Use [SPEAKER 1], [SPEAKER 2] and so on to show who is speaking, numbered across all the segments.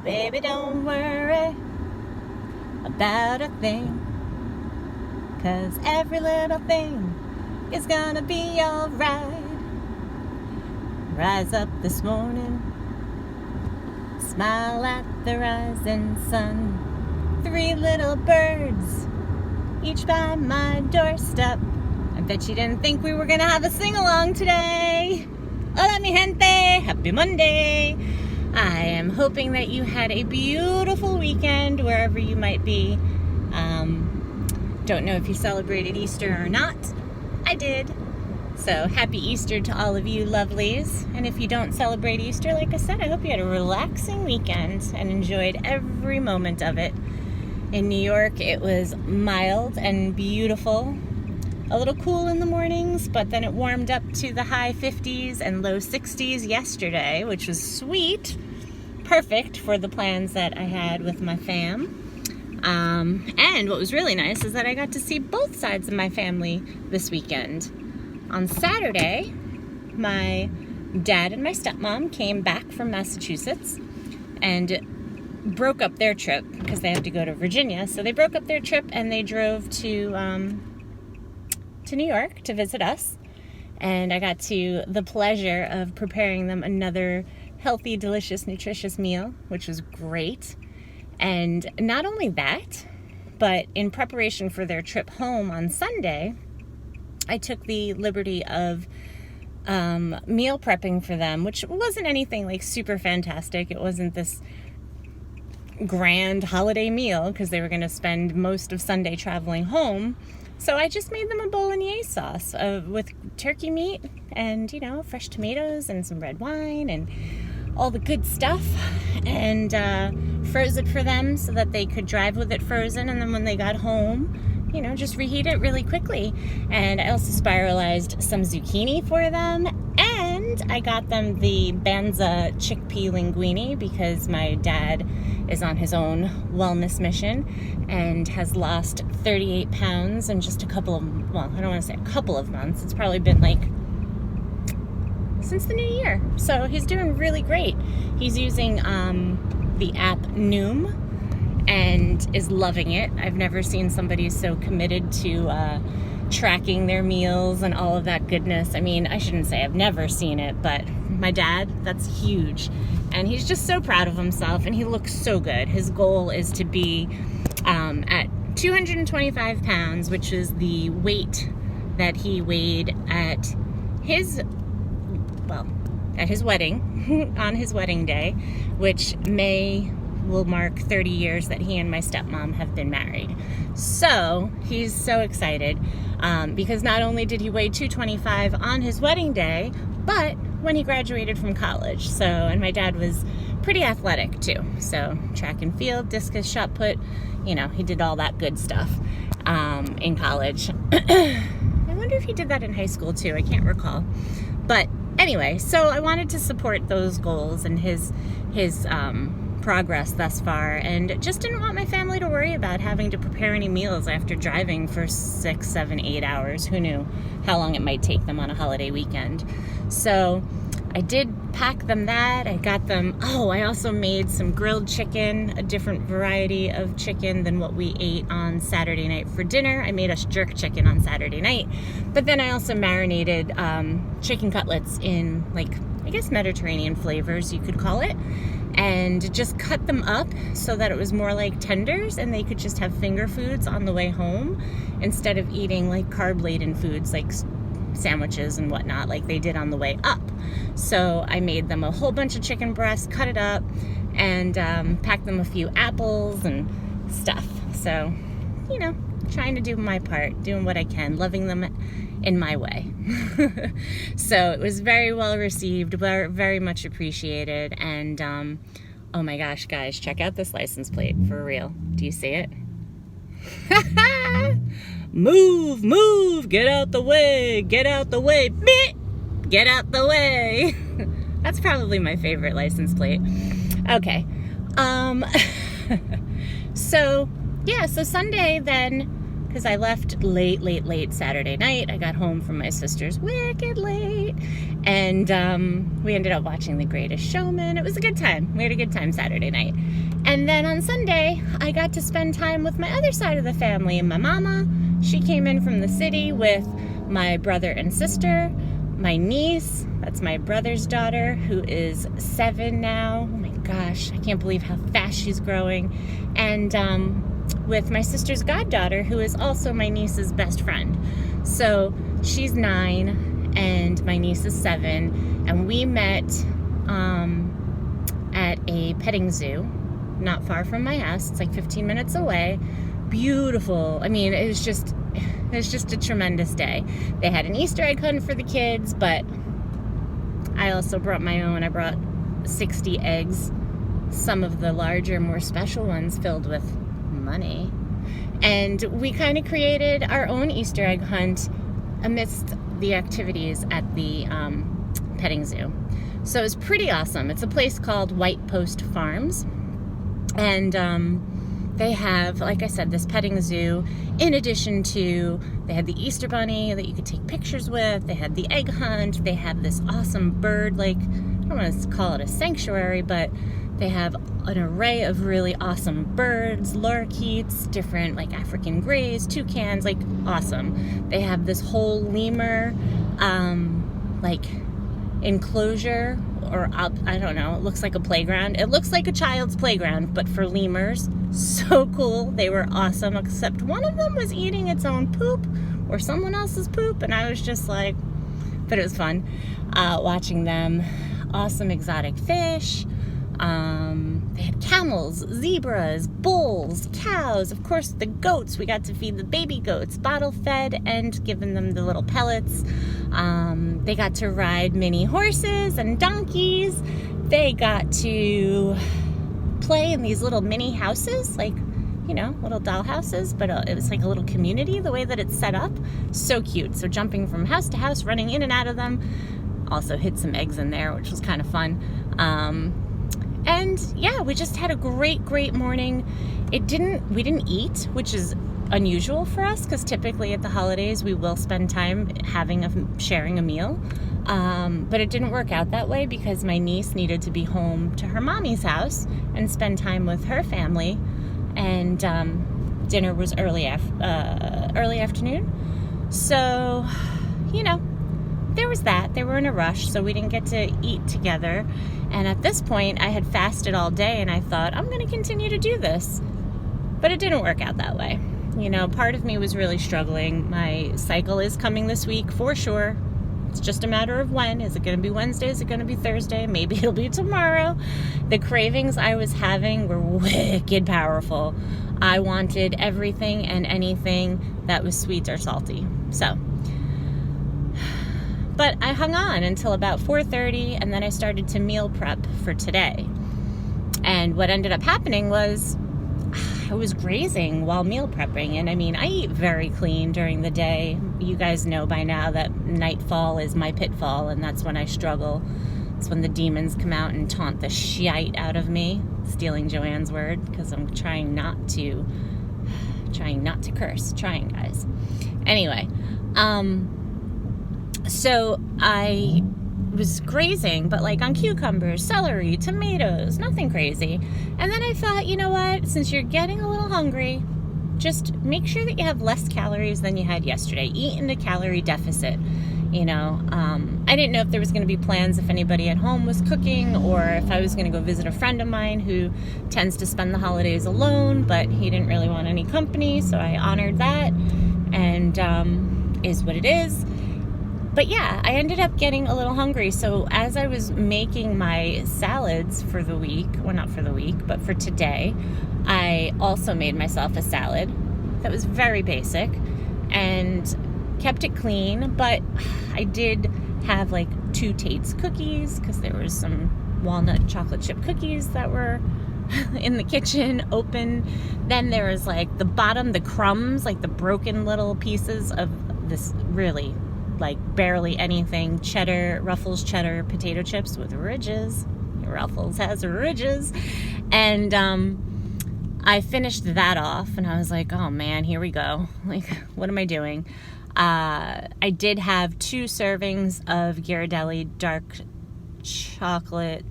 [SPEAKER 1] Baby, don't worry about a thing, 'cause every little thing is gonna be alright. Rise up this morning, smile at the rising sun. 3 little birds, each by my doorstep. I bet you didn't think we were gonna have a sing-along today. Hola, gente! Happy Monday! I am hoping that you had a beautiful weekend wherever you might be. Don't know if you celebrated Easter or not. I did. So happy Easter to all of you lovelies. And if you don't celebrate Easter, like I said, I hope you had a relaxing weekend and enjoyed every moment of it. In New York, it was mild and beautiful. A little cool in the mornings, but then it warmed up to the high 50s and low 60s yesterday, which was sweet. Perfect for the plans that I had with my fam. And what was really nice is that I got to see both sides of my family this weekend. On Saturday, my dad and my stepmom came back from Massachusetts and broke up their trip because they have to go to Virginia. So they broke up their trip and they drove to New York to visit us. And I got the pleasure of preparing them another healthy, delicious, nutritious meal, which was great. And not only that, but in preparation for their trip home on Sunday, I took the liberty of meal prepping for them, which wasn't anything like super fantastic. It wasn't this grand holiday meal because they were going to spend most of Sunday traveling home. So I just made them a bolognese sauce with turkey meat and, fresh tomatoes and some red wine and all the good stuff, and froze it for them so that they could drive with it frozen, and then when they got home, just reheat it really quickly. And I also spiralized some zucchini for them, and I got them the Banza chickpea linguine because my dad is on his own wellness mission and has lost 38 pounds in just I don't want to say a couple of months. It's probably been since the new year. So he's doing really great. He's using the app Noom and is loving it. I've never seen somebody so committed to tracking their meals and all of that goodness. I mean, I shouldn't say I've never seen it, but my dad, that's huge. And he's just so proud of himself, and he looks so good. His goal is to be at 225 pounds, which is the weight that he weighed at his wedding, on his wedding day, which will mark 30 years that he and my stepmom have been married. So he's so excited because not only did he weigh 225 on his wedding day, but when he graduated from college. And my dad was pretty athletic too. So track and field, discus shot put, he did all that good stuff in college. I wonder if he did that in high school too. I can't recall. But anyway, so I wanted to support those goals and his progress thus far, and just didn't want my family to worry about having to prepare any meals after driving for 6, 7, 8 hours. Who knew how long it might take them on a holiday weekend? So I did pack them that. I got them, I also made some grilled chicken, a different variety of chicken than what we ate on Saturday night for dinner. I made us jerk chicken on Saturday night, but then I also marinated chicken cutlets in, Mediterranean flavors, you could call it, and just cut them up so that it was more like tenders and they could just have finger foods on the way home instead of eating carb-laden foods like sandwiches and whatnot like they did on the way up. So I made them a whole bunch of chicken breast, cut it up, and packed them a few apples and stuff. So, trying to do my part, doing what I can, loving them in my way. So it was very well received, very, very much appreciated. And oh my gosh, guys, check out this license plate for real. Do you see it? Move, get out the way, get out the way, get out the way. That's probably my favorite license plate. Okay. So Sunday then because I left late Saturday night. I got home from my sister's wicked late, and we ended up watching The Greatest Showman. It was a good time. We had a good time Saturday night. And then on Sunday, I got to spend time with my other side of the family. My mama, she came in from the city with my brother and sister, my niece, that's my brother's daughter, who is 7 now. Oh my gosh, I can't believe how fast she's growing. And with my sister's goddaughter, who is also my niece's best friend. So she's 9 and my niece is 7, and we met at a petting zoo not far from my house. It's like 15 minutes away. Beautiful. I mean, it was just a tremendous day. They had an Easter egg hunt for the kids, but I also brought my own. I brought 60 eggs, some of the larger, more special ones filled with money. And we kind of created our own Easter egg hunt amidst the activities at the petting zoo. So it was pretty awesome. It's a place called White Post Farms. And they have, like I said, this petting zoo. In addition to, they had the Easter bunny that you could take pictures with. They had the egg hunt. They have this awesome bird, like, I don't want to call it a sanctuary, but they have an array of really awesome birds, lorikeets, different like African greys, toucans, like awesome. They have this whole lemur like enclosure, or up, I don't know, it looks like a playground. It looks like a child's playground, but for lemurs. So cool. They were awesome, except one of them was eating its own poop or someone else's poop, and I was just like, but it was fun watching them. Awesome exotic fish. They had camels, zebras, bulls, cows, of course the goats. We got to feed the baby goats, bottle fed and giving them the little pellets. They got to ride mini horses and donkeys. They got to play in these little mini houses, like, you know, little doll houses, but it was like a little community the way that it's set up. So cute. So jumping from house to house, running in and out of them. Also hid some eggs in there, which was kind of fun. And yeah, we just had a great morning. We didn't eat, which is unusual for us, because typically at the holidays we will spend time sharing a meal. But it didn't work out that way because my niece needed to be home to her mommy's house and spend time with her family. And dinner was early afternoon. So, you know, there was that. They were in a rush, so we didn't get to eat together. And at this point, I had fasted all day, and I thought, I'm going to continue to do this. But it didn't work out that way. You know, part of me was really struggling. My cycle is coming this week, for sure. It's just a matter of when. Is it going to be Wednesday? Is it going to be Thursday? Maybe it'll be tomorrow. The cravings I was having were wicked powerful. I wanted everything and anything that was sweet or salty. So, but I hung on until about 4:30, and then I started to meal prep for today. And what ended up happening was I was grazing while meal prepping. And I mean, I eat very clean during the day. You guys know by now that nightfall is my pitfall, and that's when I struggle. It's when the demons come out and taunt the shite out of me, stealing Joanne's word, because I'm trying not to curse. Trying, guys. Anyway, so I was grazing, but like on cucumbers, celery, tomatoes, nothing crazy. And then I thought, you know what, since you're getting a little hungry, just make sure that you have less calories than you had yesterday. Eat in a calorie deficit. You know, I didn't know if there was going to be plans if anybody at home was cooking, or if I was going to go visit a friend of mine who tends to spend the holidays alone, but he didn't really want any company, so I honored that, and is what it is. But yeah, I ended up getting a little hungry. So as I was making my salads for the week, well, not for the week, but for today, I also made myself a salad that was very basic and kept it clean. But I did have like 2 Tate's cookies, because there was some walnut chocolate chip cookies that were in the kitchen open. Then there was like the bottom, the crumbs, like the broken little pieces of this really like barely anything Ruffles cheddar potato chips with ridges. Ruffles has ridges. And I finished that off and I was like, oh man, here we go. Like, what am I doing? I did have 2 servings of Ghirardelli dark chocolate,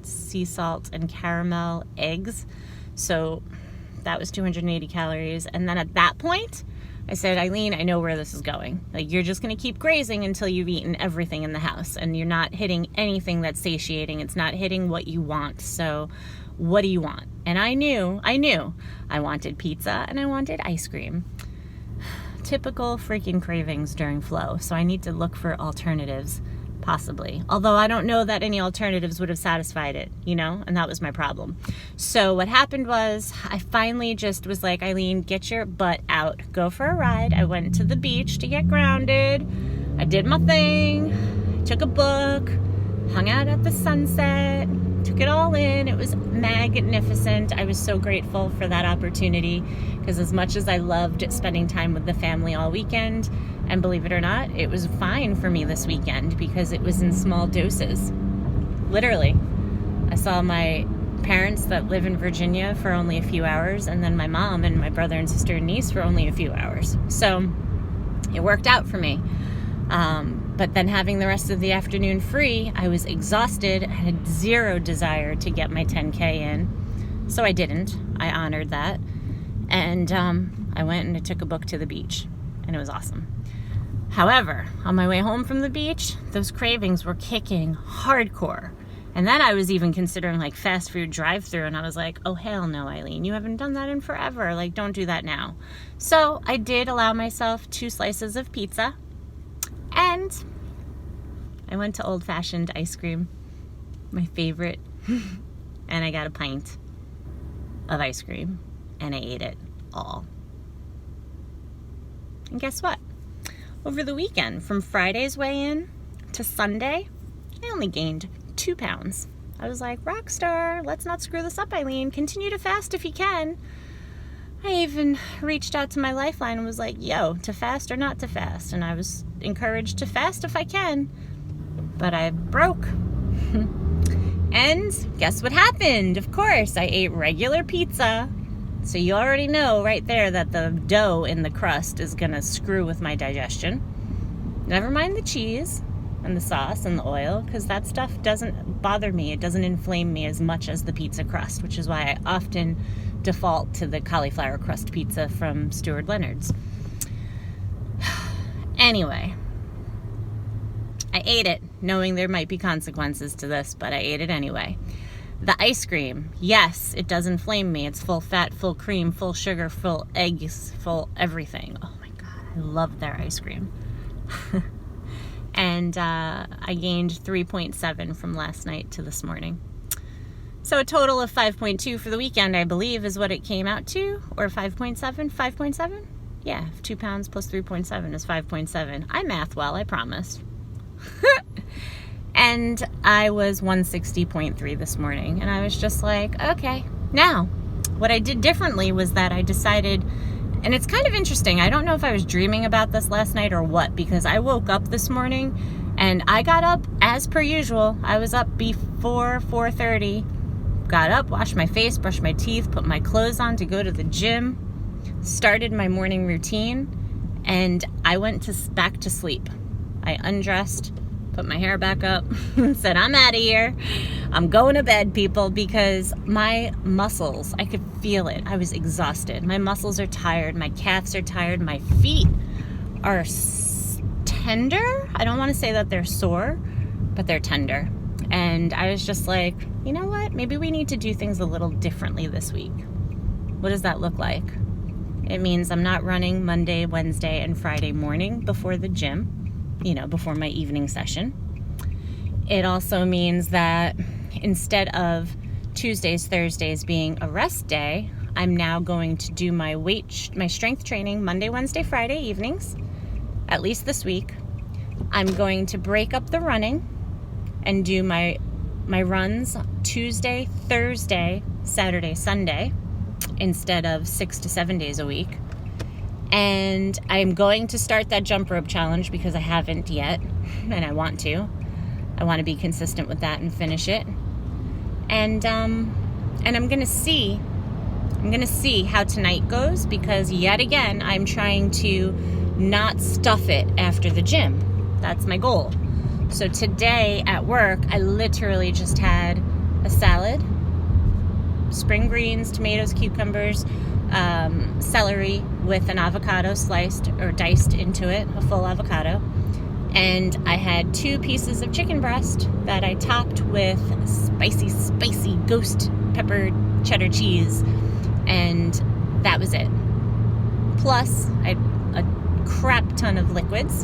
[SPEAKER 1] sea salt, and caramel eggs. So that was 280 calories. And then at that point, I said, Eileen, I know where this is going. Like, you're just going to keep grazing until you've eaten everything in the house. And you're not hitting anything that's satiating. It's not hitting what you want. So what do you want? And I knew I wanted pizza and I wanted ice cream. Typical freaking cravings during flow. So I need to look for alternatives, possibly. Although I don't know that any alternatives would have satisfied it, and that was my problem. So what happened was I finally just was like, Eileen, get your butt out. Go for a ride. I went to the beach to get grounded. I did my thing. Took a book. Hung out at the sunset. Took it all in. It was magnificent. I was so grateful for that opportunity because as much as I loved spending time with the family all weekend, and believe it or not, it was fine for me this weekend because it was in small doses. Literally. I saw my parents that live in Virginia for only a few hours, and then my mom and my brother and sister and niece for only a few hours. So it worked out for me. But then having the rest of the afternoon free, I was exhausted. I had zero desire to get my 10K in. So I didn't. I honored that. And I went and I took a book to the beach. And it was awesome. However, on my way home from the beach, those cravings were kicking hardcore. And then I was even considering like fast food drive-thru, and I was like, oh hell no, Eileen, you haven't done that in forever. Like, don't do that now. So I did allow myself 2 slices of pizza, and I went to old-fashioned ice cream, my favorite, and I got a pint of ice cream, and I ate it all. And guess what? Over the weekend, from Friday's weigh-in to Sunday, I only gained 2 pounds. I was like, rock star, let's not screw this up, Eileen. Continue to fast if you can. I even reached out to my Lifeline and was like, yo, to fast or not to fast? And I was encouraged to fast if I can. But I broke. And guess what happened? Of course, I ate regular pizza. So you already know right there that the dough in the crust is going to screw with my digestion. Never mind the cheese and the sauce and the oil, because that stuff doesn't bother me. It doesn't inflame me as much as the pizza crust, which is why I often default to the cauliflower crust pizza from Stuart Leonard's. Anyway, I ate it knowing there might be consequences to this, but I ate it anyway. The ice cream, yes, it does inflame me. It's full fat, full cream, full sugar, full eggs, full everything. Oh my God, I love their ice cream. And I gained 3.7 from last night to this morning. So a total of 5.2 for the weekend, I believe, is what it came out to. Or 5.7? 5.7? Yeah, 2 pounds plus 3.7 is 5.7. I math well, I promise. And I was 160.3 this morning. And I was just like, okay. Now, what I did differently was that I decided, and it's kind of interesting. I don't know if I was dreaming about this last night or what, because I woke up this morning and I got up as per usual. I was up before 4:30. Got up, washed my face, brushed my teeth, put my clothes on to go to the gym, started my morning routine, and I went back to sleep. I undressed, put my hair back up, and said, I'm out of here. I'm going to bed, people, because my muscles, I could feel it. I was exhausted. My muscles are tired. My calves are tired. My feet are tender. I don't want to say that they're sore, but they're tender. And I was just like, you know what? Maybe we need to do things a little differently this week. What does that look like? It means I'm not running Monday, Wednesday, and Friday morning before the gym, before my evening session. It also means that instead of Tuesdays, Thursdays being a rest day, I'm now going to do my strength training Monday, Wednesday, Friday evenings, at least this week. I'm going to break up the running and do my runs Tuesday, Thursday, Saturday, Sunday, instead of 6 to 7 days a week. And I'm going to start that jump rope challenge because I haven't yet, and I want to. I want to be consistent with that and finish it. And I'm going to see I'm going to see how tonight goes, because yet again, I'm trying to not stuff it after the gym. That's my goal. So today at work, I literally just had a salad, spring greens, tomatoes, cucumbers, celery with an avocado sliced or diced into it, a full avocado. And I had 2 pieces of chicken breast that I topped with spicy ghost pepper cheddar cheese. And that was it. Plus, I had a crap ton of liquids.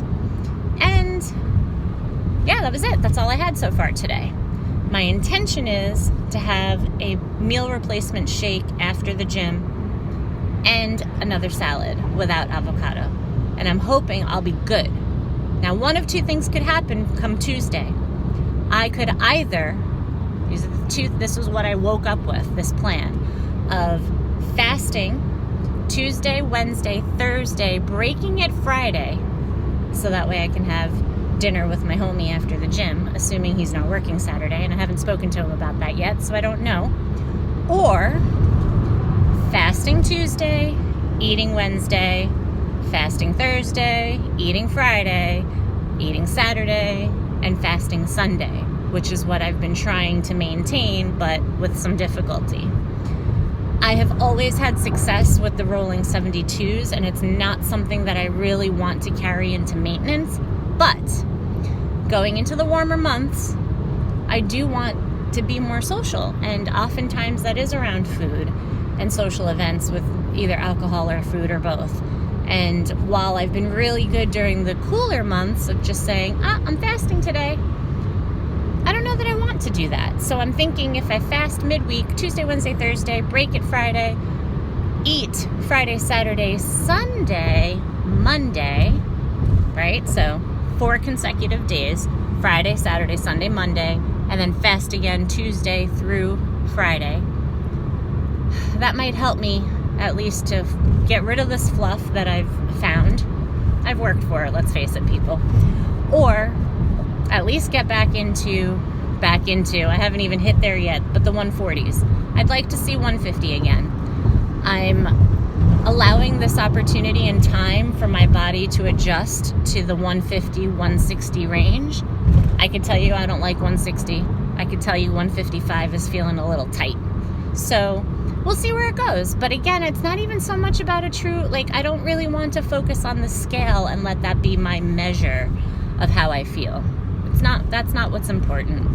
[SPEAKER 1] And yeah, that was it. That's all I had so far today. My intention is to have a meal replacement shake after the gym and another salad without avocado. And I'm hoping I'll be good. Now, one of 2 things could happen come Tuesday. I could either, this was what I woke up with, this plan of fasting Tuesday, Wednesday, Thursday, breaking it Friday, so that way I can have dinner with my homie after the gym, assuming he's not working Saturday, and I haven't spoken to him about that yet, so I don't know. Or fasting Tuesday, eating Wednesday, fasting Thursday, eating Friday, eating Saturday, and fasting Sunday, which is what I've been trying to maintain, but with some difficulty. I have always had success with the rolling 72s, and it's not something that I really want to carry into maintenance, but going into the warmer months, I do want to be more social, and oftentimes that is around food and social events with either alcohol or food or both. And while I've been really good during the cooler months of just saying, I'm fasting today, I don't know that I want to do that. So I'm thinking if I fast midweek, Tuesday, Wednesday, Thursday, break it Friday, eat Friday, Saturday, Sunday, Monday, right? So 4 consecutive days, Friday, Saturday, Sunday, Monday, and then fast again Tuesday through Friday. That might help me at least to get rid of this fluff that I've found. I've worked for it, let's face it, people. Or at least get back into, I haven't even hit there yet, but the 140s. I'd like to see 150 again. I'm allowing this opportunity and time for my body to adjust to the 150, 160 range. I could tell you I don't like 160. I could tell you 155 is feeling a little tight. So we'll see where it goes. But again, it's not even so much about a true, I don't really want to focus on the scale and let that be my measure of how I feel. That's not what's important.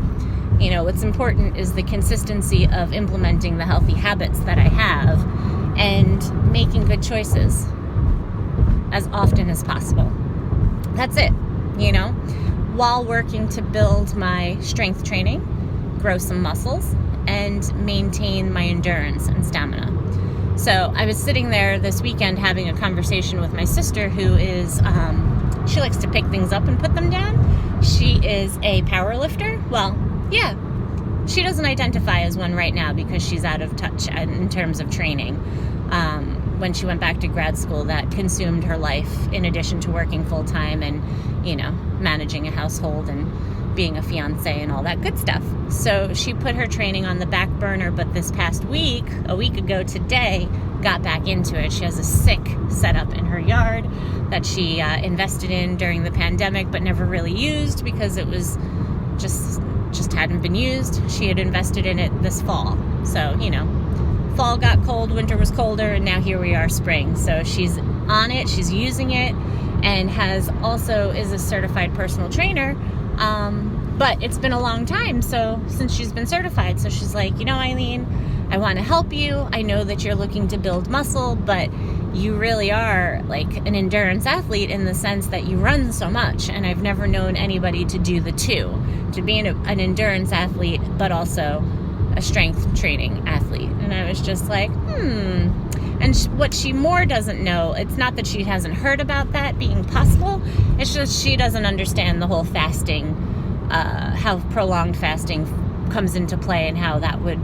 [SPEAKER 1] What's important is the consistency of implementing the healthy habits that I have and making good choices as often as possible. That's it, while working to build my strength training, grow some muscles, and maintain my endurance and stamina. So I was sitting there this weekend having a conversation with my sister, who is, she likes to pick things up and put them down. She is a power lifter. Well, yeah, she doesn't identify as one right now because she's out of touch in terms of training. When she went back to grad school, that consumed her life in addition to working full-time and, managing a household and being a fiance and all that good stuff. So she put her training on the back burner, but this past week, a week ago today, got back into it. She has a sick setup in her yard that she invested in during the pandemic, but never really used because it was just hadn't been used. She had invested in it this fall. So, fall got cold, winter was colder, and now here we are, spring. So she's on it, she's using it, and is a certified personal trainer. But it's been a long time since she's been certified. So she's like, Eileen, I want to help you. I know that you're looking to build muscle, but you really are like an endurance athlete in the sense that you run so much. And I've never known anybody to do the two, to be an endurance athlete, but also a strength training athlete. And I was just like, And what she more doesn't know, it's not that she hasn't heard about that being possible. It's just she doesn't understand the whole fasting, how prolonged fasting comes into play and how that would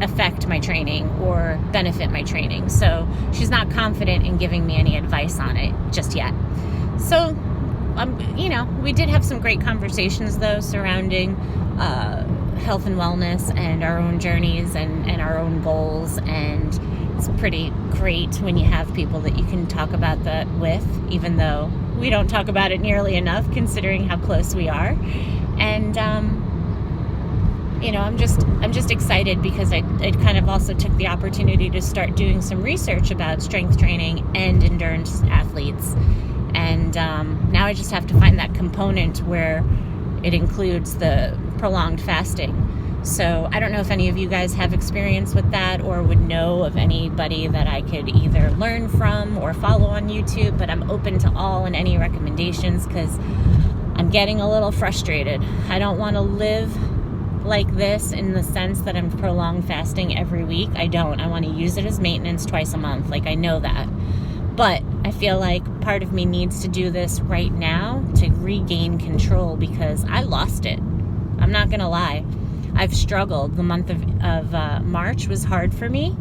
[SPEAKER 1] affect my training or benefit my training. So she's not confident in giving me any advice on it just yet. So, we did have some great conversations though surrounding health and wellness and our own journeys and our own goals. And it's pretty great when you have people that you can talk about that with, even though we don't talk about it nearly enough considering how close we are. And I'm just excited because I kind of also took the opportunity to start doing some research about strength training and endurance athletes. And now I just have to find that component where it includes the prolonged fasting. So I don't know if any of you guys have experience with that or would know of anybody that I could either learn from or follow on YouTube, but I'm open to all and any recommendations because I'm getting a little frustrated. I don't want to live like this in the sense that I'm prolonged fasting every week. I don't. I want to use it as maintenance twice a month. Like, I know that. But I feel like part of me needs to do this right now to regain control because I lost it. I'm not going to lie. I've struggled. The month of March was hard for me.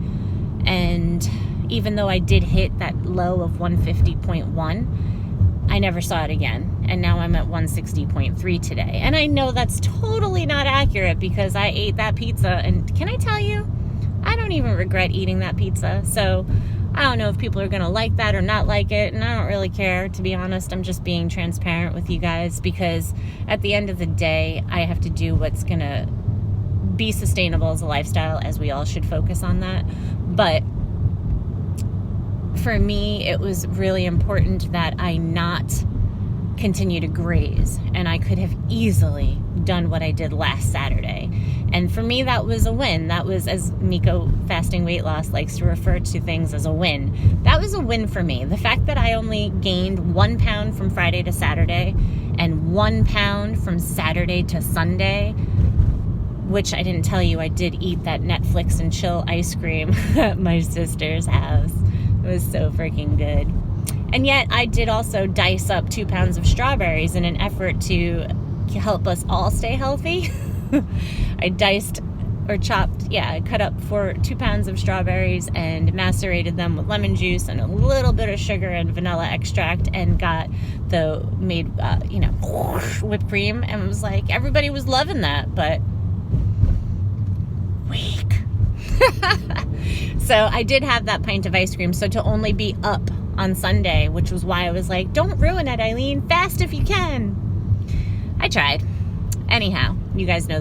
[SPEAKER 1] And even though I did hit that low of 150.1, I never saw it again. And now I'm at 160.3 today. And I know that's totally not accurate because I ate that pizza. And can I tell you, I don't even regret eating that pizza. So I don't know if people are going to like that or not like it. And I don't really care, to be honest. I'm just being transparent with you guys because at the end of the day, I have to do what's going to be sustainable as a lifestyle, as we all should focus on that. But for me, it was really important that I not continue to graze, and I could have easily done what I did last Saturday. And for me, that was a win. That was, as Miko Fasting Weight Loss likes to refer to things, as a win. That was a win for me. The fact that I only gained 1 pound from Friday to Saturday and 1 pound from Saturday to Sunday, which I didn't tell you, I did eat that Netflix and chill ice cream at my sister's house. It was so freaking good. And yet I did also dice up 2 pounds of strawberries in an effort to help us all stay healthy. I cut up 2 pounds of strawberries and macerated them with lemon juice and a little bit of sugar and vanilla extract and got whipped cream, and it was like, everybody was loving that, but weak. So I did have that pint of ice cream. So to only be up on Sunday, which was why I was like, don't ruin it, Eileen. Fast if you can. I tried. Anyhow, you guys know